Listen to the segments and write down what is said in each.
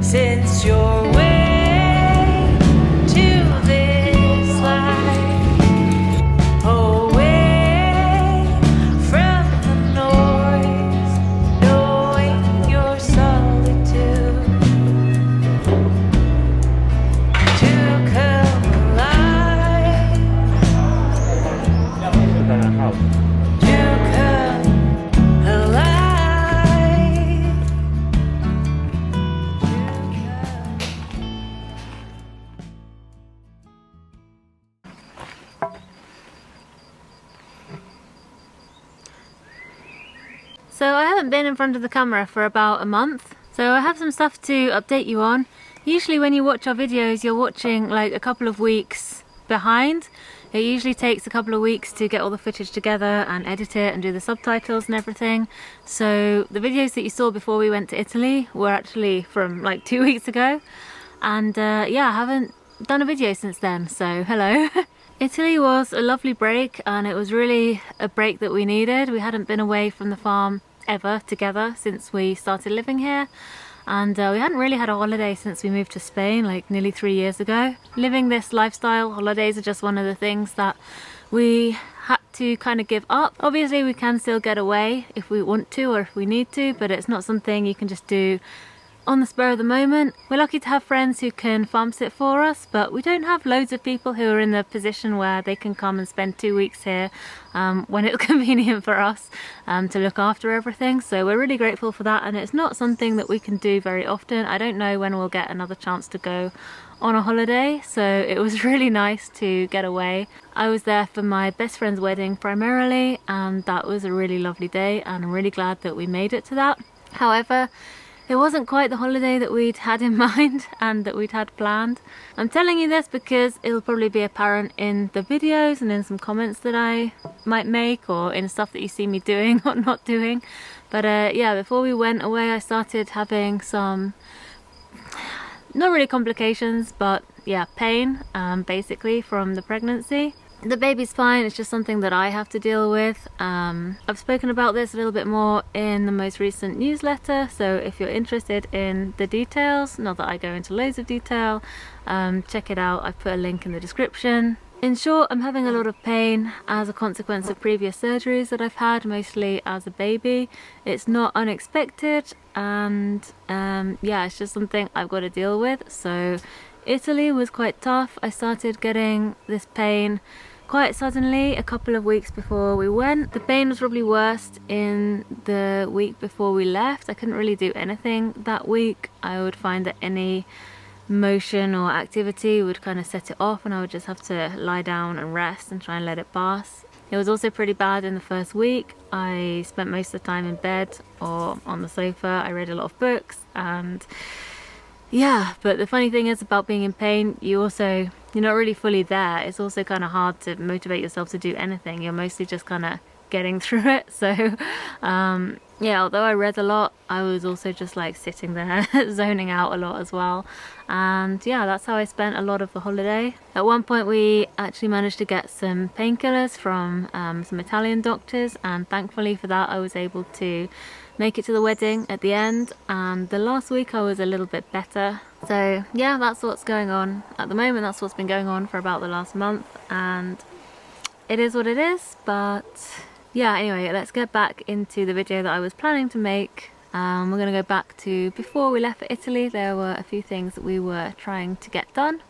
since your way to this life, away from the noise, knowing your solitude to come alive, to come alive. So I haven't been in front of the camera for about a month, so I have some stuff to update you on. Usually when you watch our videos, you're watching like a couple of weeks behind. It usually takes a couple of weeks to get all the footage together and edit it and do the subtitles and everything. So the videos that you saw before we went to Italy were actually from like 2 weeks ago. And yeah, I haven't done a video since then, so hello. Italy was a lovely break, and it was really a break that we needed. We hadn't been away from the farm ever together since we started living here, and we hadn't really had a holiday since we moved to Spain like nearly 3 years ago. Living this lifestyle, holidays are just one of the things that we had to kind of give up. Obviously we can still get away if we want to or if we need to, but it's not something you can just do on the spur of the moment. We're lucky to have friends who can farm sit for us, but we don't have loads of people who are in the position where they can come and spend 2 weeks here when it's convenient for us to look after everything. So we're really grateful for that, and it's not something that we can do very often. I don't know when we'll get another chance to go on a holiday, so it was really nice to get away. I was there for my best friend's wedding primarily, and that was a really lovely day, and I'm really glad that we made it to that. However, it wasn't quite the holiday that we'd had in mind and that we'd had planned. I'm telling you this because it'll probably be apparent in the videos and in some comments that I might make, or in stuff that you see me doing or not doing. But yeah, before we went away I started having some, not really complications, but yeah, pain basically from the pregnancy. The baby's fine, it's just something that I have to deal with. I've spoken about this a little bit more in the most recent newsletter, so if you're interested in the details, not that I go into loads of detail, check it out. I've put a link in the description. In short, I'm having a lot of pain as a consequence of previous surgeries that I've had, mostly as a baby. It's not unexpected, and yeah, it's just something I've got to deal with. So Italy was quite tough. I started getting this pain quite suddenly a couple of weeks before we went. The pain was probably worst in the week before we left. I couldn't really do anything that week. I would find that any motion or activity would kind of set it off, and I would just have to lie down and rest and try and let it pass. It was also pretty bad in the first week. I spent most of the time in bed or on the sofa. I read a lot of books, and yeah, but the funny thing is about being in pain, you're not really fully there. It's also kind of hard to motivate yourself to do anything. You're mostly just kind of getting through it. So yeah, although I read a lot, I was also just like sitting there zoning out a lot as well. And yeah, that's how I spent a lot of the holiday. At one point we actually managed to get some painkillers from some Italian doctors, and thankfully for that I was able to make it to the wedding at the end, and the last week I was a little bit better. So yeah, that's what's going on at the moment. That's what's been going on for about the last month, and it is what it is. But yeah, anyway, let's get back into the video that I was planning to make. We're gonna go back to before we left for Italy. There were a few things that we were trying to get done.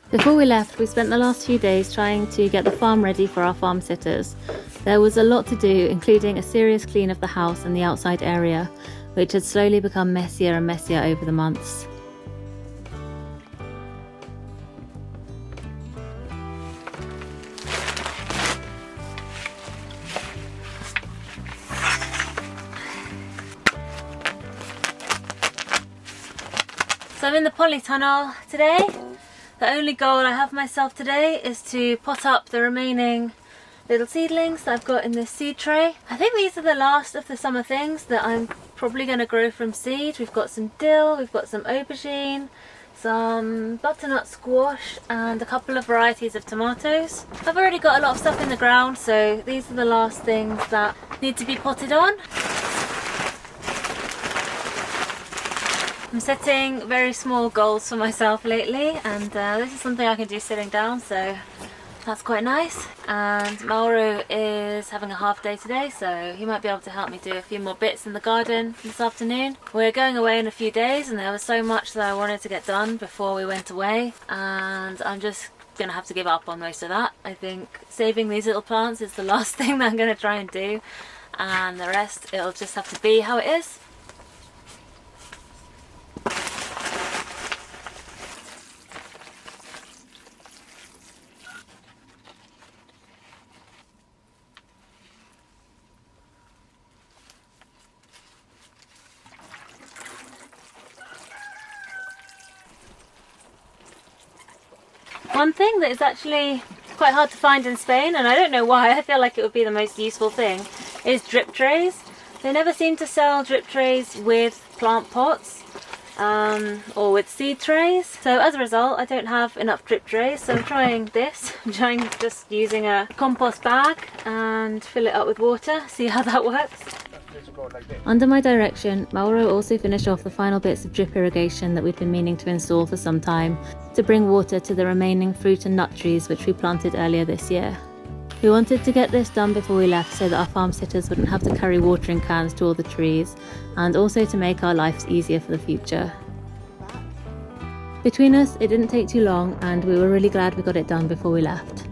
Before we left, we spent the last few days trying to get the farm ready for our farm sitters. There was a lot to do, including a serious clean of the house and the outside area, which had slowly become messier and messier over the months. So I'm in the polytunnel today. The only goal I have myself today is to pot up the remaining little seedlings that I've got in this seed tray. I think these are the last of the summer things that I'm probably going to grow from seed. We've got some dill, we've got some aubergine, some butternut squash, and a couple of varieties of tomatoes. I've already got a lot of stuff in the ground, so these are the last things that need to be potted on. I'm setting very small goals for myself lately, and this is something I can do sitting down, so that's quite nice. And Mauro is having a half day today, so he might be able to help me do a few more bits in the garden this afternoon. We're going away in a few days, and there was so much that I wanted to get done before we went away, and I'm just gonna have to give up on most of that. I think saving these little plants is the last thing that I'm gonna try and do, and the rest, it'll just have to be how it is. One thing that is actually quite hard to find in Spain, and I don't know why, I feel like it would be the most useful thing, is drip trays. They never seem to sell drip trays with plant pots or with seed trays. So as a result, I don't have enough drip trays, so I'm trying this. I'm trying just using a compost bag and fill it up with water, see how that works. Under my direction, Mauro also finished off the final bits of drip irrigation that we've been meaning to install for some time to bring water to the remaining fruit and nut trees which we planted earlier this year. We wanted to get this done before we left so that our farm sitters wouldn't have to carry watering cans to all the trees, and also to make our lives easier for the future. Between us, it didn't take too long, and we were really glad we got it done before we left.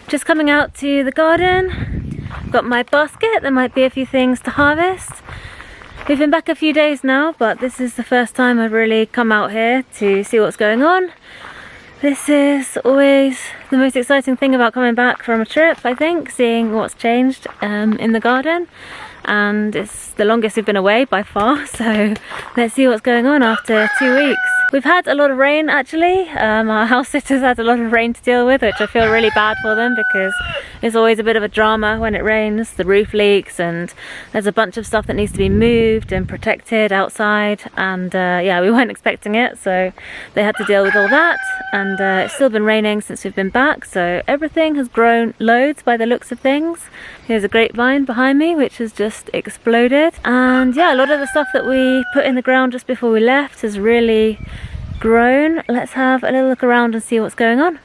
Just coming out to the garden, got my basket, there might be a few things to harvest. We've been back a few days now, but this is the first time I've really come out here to see what's going on. This is always the most exciting thing about coming back from a trip, I think, seeing what's changed in the garden. And it's the longest we've been away by far, so let's see what's going on after 2 weeks. We've had a lot of rain actually. Our house sitters had a lot of rain to deal with, which I feel really bad for them because it's always a bit of a drama when it rains. The roof leaks and there's a bunch of stuff that needs to be moved and protected outside, and yeah, we weren't expecting it, so they had to deal with all that. And it's still been raining since we've been back, so everything has grown loads by the looks of things. Here's a grapevine behind me which has just exploded, and yeah, a lot of the stuff that we put in the ground just before we left has really grown. Let's have a little look around and see what's going on.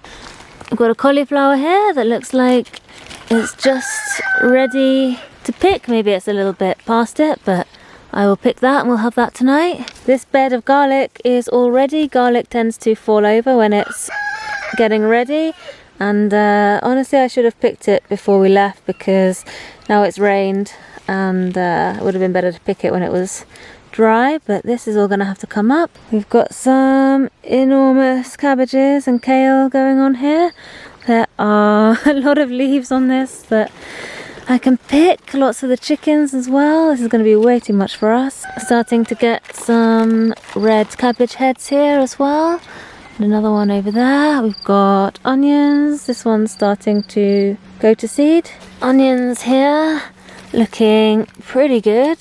I've got a cauliflower here that looks like it's just ready to pick. Maybe it's a little bit past it, but I will pick that and we'll have that tonight. This bed of garlic is all ready. Garlic tends to fall over when it's getting ready, and honestly I should have picked it before we left because now it's rained, and it would have been better to pick it when it was dry, but this is all going to have to come up. We've got some enormous cabbages and kale going on here. There are a lot of leaves on this that I can pick, lots of the chickens as well. This is going to be way too much for us. Starting to get some red cabbage heads here as well, and another one over there. We've got onions, this one's starting to go to seed. Onions here, looking pretty good.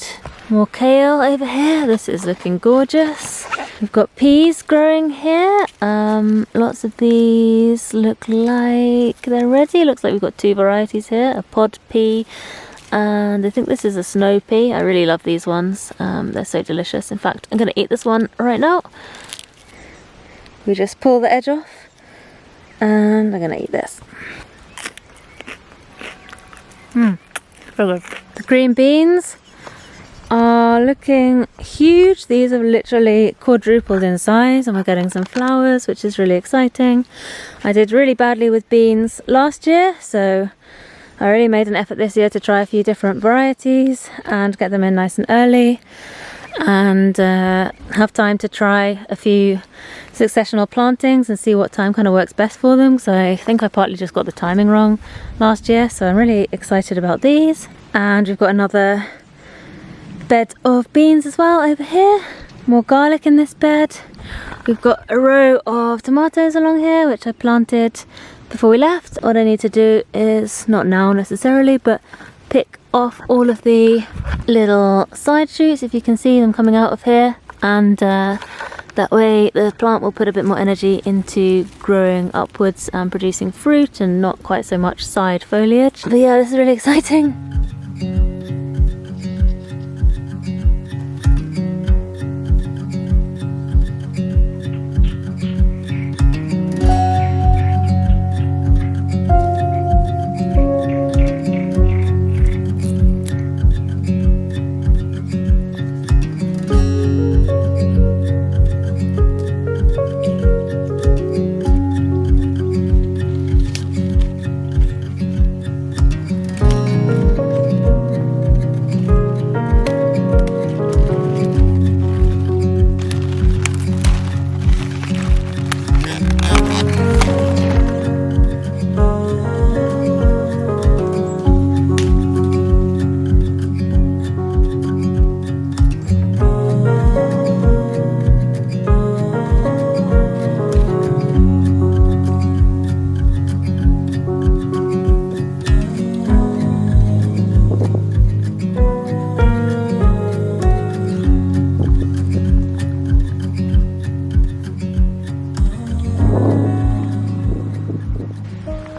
More kale over here, this is looking gorgeous. We've got peas growing here. Lots of these look like they're ready. Looks like we've got two varieties here, a pod pea, and I think this is a snow pea. I really love these ones, they're so delicious. In fact, I'm going to eat this one right now. We just pull the edge off, and I'm going to eat this. So good. The green beans are looking huge. These have literally quadrupled in size, and we're getting some flowers, which is really exciting. I did really badly with beans last year, so I really made an effort this year to try a few different varieties and get them in nice and early, and have time to try a few successional plantings and see what time kind of works best for them. So I think I partly just got the timing wrong last year, so I'm really excited about these. And we've got another bed of beans as well over here. More garlic in this bed. We've got a row of tomatoes along here, which I planted before we left. All I need to do is, not now necessarily, but pick off all of the little side shoots, if you can see them coming out of here, and that way the plant will put a bit more energy into growing upwards and producing fruit and not quite so much side foliage. But yeah, this is really exciting.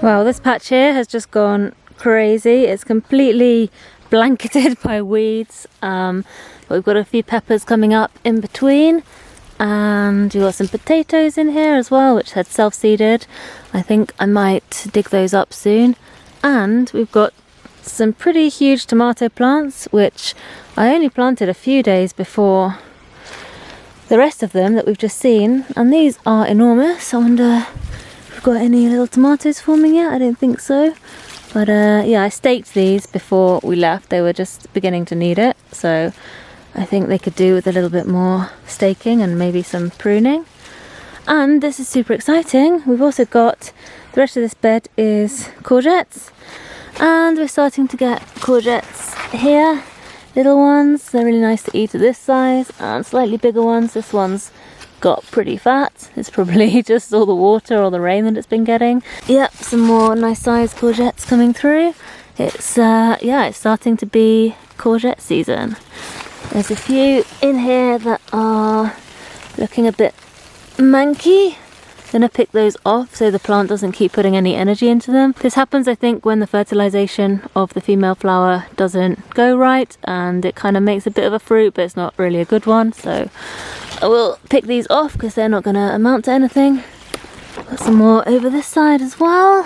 Well, this patch here has just gone crazy. It's completely blanketed by weeds. But we've got a few peppers coming up in between, and we've got some potatoes in here as well, which had self-seeded. I think I might dig those up soon. And we've got some pretty huge tomato plants, which I only planted a few days before the rest of them that we've just seen, and these are enormous. I wonder if we've got any little tomatoes forming yet. I don't think so, but yeah, I staked these before we left. They were just beginning to need it, so I think they could do with a little bit more staking and maybe some pruning. And this is super exciting. We've also got, the rest of this bed is courgettes, and we're starting to get courgettes here, little ones. They're really nice to eat at this size, and slightly bigger ones. This one's got pretty fat. It's probably just all the water or the rain that it's been getting. Yep, some more nice sized courgettes coming through. It's yeah, it's starting to be courgette season. There's a few in here that are looking a bit manky. Gonna pick those off so the plant doesn't keep putting any energy into them. This happens, I think, when the fertilization of the female flower doesn't go right, and it kind of makes a bit of a fruit, but it's not really a good one. So I will pick these off because they're not gonna amount to anything. Got some more over this side as well.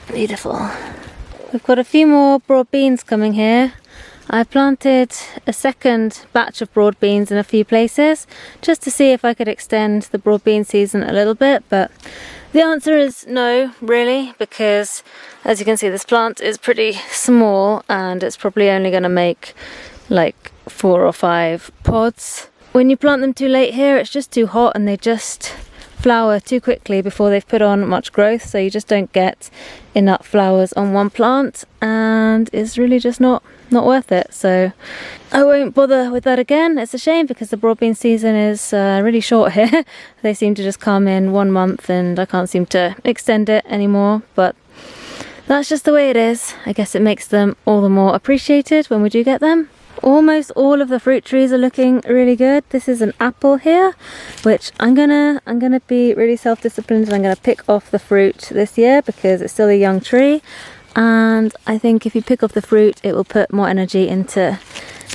Beautiful. We've got a few more broad beans coming here. I planted a second batch of broad beans in a few places just to see if I could extend the broad bean season a little bit, but the answer is no, really, because as you can see, this plant is pretty small and it's probably only going to make like 4 or 5 pods. When you plant them too late here, it's just too hot and they just flower too quickly before they've put on much growth, so you just don't get enough flowers on one plant, and it's really just not worth it. So I won't bother with that again. It's a shame because the broad bean season is really short here. They seem to just come in 1 month and I can't seem to extend it anymore, but that's just the way it is. I guess it makes them all the more appreciated when we do get them. Almost all of the fruit trees are looking really good. This is an apple here, which I'm gonna be really self-disciplined and I'm gonna pick off the fruit this year because it's still a young tree. And I think if you pick off the fruit, it will put more energy into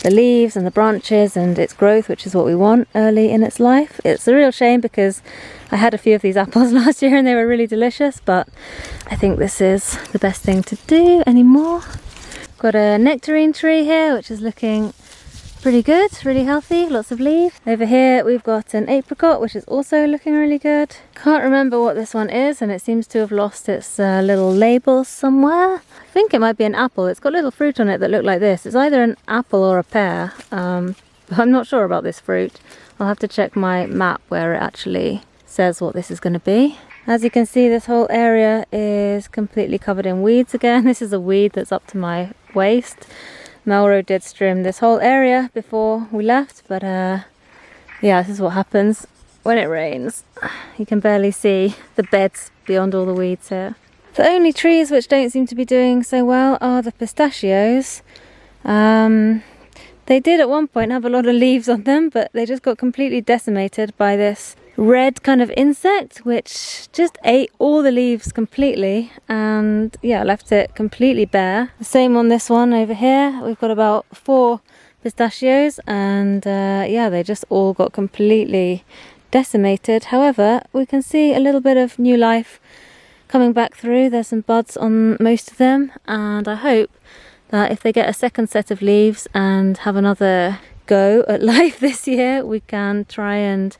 the leaves and the branches and its growth, which is what we want early in its life. It's a real shame because I had a few of these apples last year and they were really delicious, but I think this is the best thing to do anymore. Got a nectarine tree here, which is looking pretty good, really healthy, lots of leaves. Over here we've got an apricot, which is also looking really good. Can't remember what this one is, and it seems to have lost its little label somewhere. I think it might be an apple. It's got little fruit on it that look like this. It's either an apple or a pear. I'm not sure about this fruit. I'll have to check my map where it actually says what this is going to be. As you can see, this whole area is completely covered in weeds again. This is a weed that's up to my waste. Melrose did trim this whole area before we left, but yeah, this is what happens when it rains. You can barely see the beds beyond all the weeds here. The only trees which don't seem to be doing so well are the pistachios. They did at one point have a lot of leaves on them, but they just got completely decimated by this red kind of insect which just ate all the leaves completely and yeah, left it completely bare. The same on this one over here. We've got about 4 pistachios and yeah, they just all got completely decimated. However, we can see a little bit of new life coming back through. There's some buds on most of them, and I hope that if they get a second set of leaves and have another go at life this year, we can try and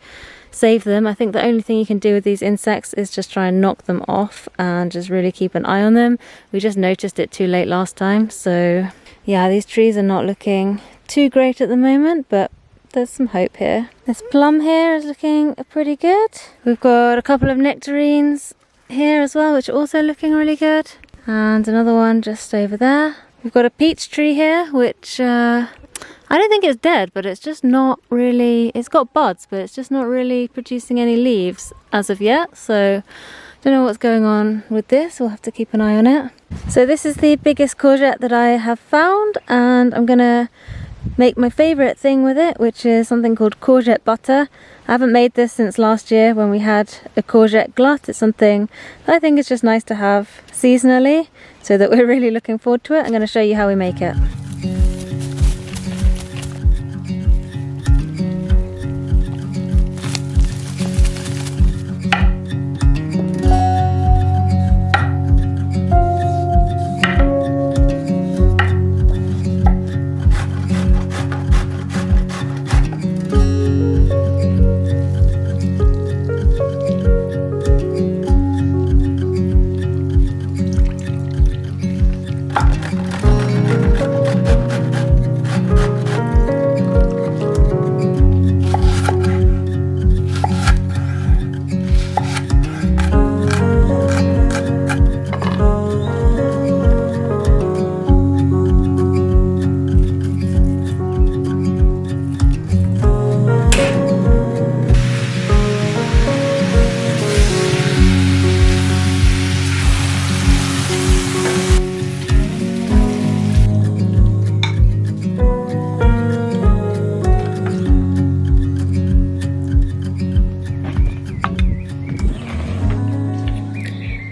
save them. I think the only thing you can do with these insects is just try and knock them off and just really keep an eye on them. We just noticed it too late last time, so yeah, these trees are not looking too great at the moment, but there's some hope here. This plum here is looking pretty good. We've got a couple of nectarines here as well, which are also looking really good, and another one just over there. We've got a peach tree here, which I don't think it's dead, but it's just not really, it's got buds, but it's just not really producing any leaves as of yet. So don't know what's going on with this. We'll have to keep an eye on it. So this is the biggest courgette that I have found, and I'm gonna make my favorite thing with it, which is something called courgette butter. I haven't made this since last year when we had a courgette glut. It's something that I think is just nice to have seasonally, so that we're really looking forward to it. I'm going to show you how we make it.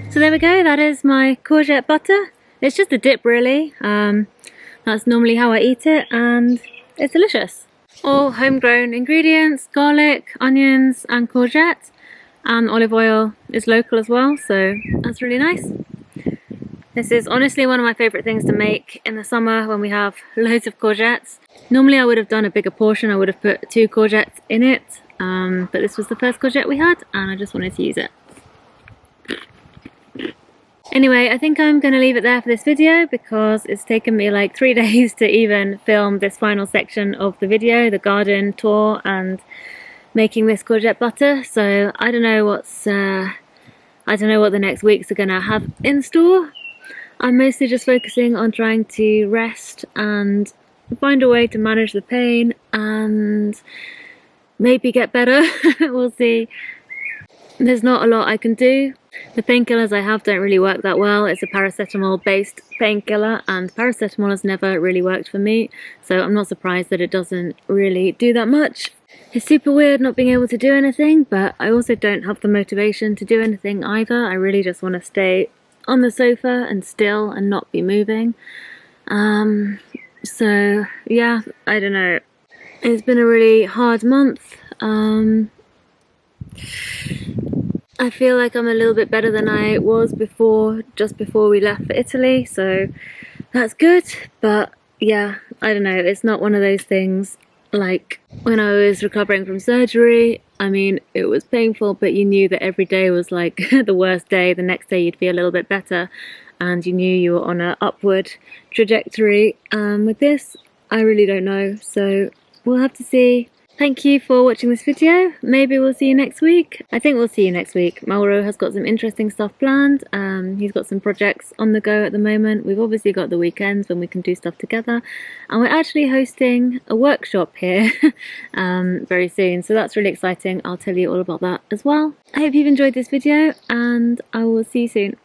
So there we go, that is my courgette butter. It's just a dip really. That's normally how I eat it, and it's delicious. All homegrown ingredients: garlic, onions and courgette, and olive oil is local as well, so that's really nice. This is honestly one of my favourite things to make in the summer when we have loads of courgettes. Normally I would have done a bigger portion, I would have put 2 courgettes in it, but this was the first courgette we had and I just wanted to use it. Anyway, I think I'm going to leave it there for this video because it's taken me like 3 days to even film this final section of the video, the garden tour and making this courgette butter. So I don't know what the next weeks are going to have in store. I'm mostly just focusing on trying to rest and find a way to manage the pain and maybe get better. We'll see. There's not a lot I can do. The painkillers I have don't really work that well. It's a paracetamol based painkiller and paracetamol has never really worked for me, so I'm not surprised that it doesn't really do that much. It's super weird not being able to do anything, but I also don't have the motivation to do anything either. I really just want to stay on the sofa and still and not be moving. So yeah, I don't know. It's been a really hard month. I feel like I'm a little bit better than I was before, just before we left for Italy, so that's good. But yeah, I don't know, it's not one of those things like when I was recovering from surgery. I mean, it was painful, but you knew that every day was like the worst day. The next day you'd be a little bit better and you knew you were on an upward trajectory. With this, I really don't know, so we'll have to see. Thank you for watching this video. Maybe we'll see you next week. I think we'll see you next week. Mauro has got some interesting stuff planned. He's got some projects on the go at the moment. We've obviously got the weekends when we can do stuff together. And we're actually hosting a workshop here very soon. So that's really exciting. I'll tell you all about that as well. I hope you've enjoyed this video and I will see you soon.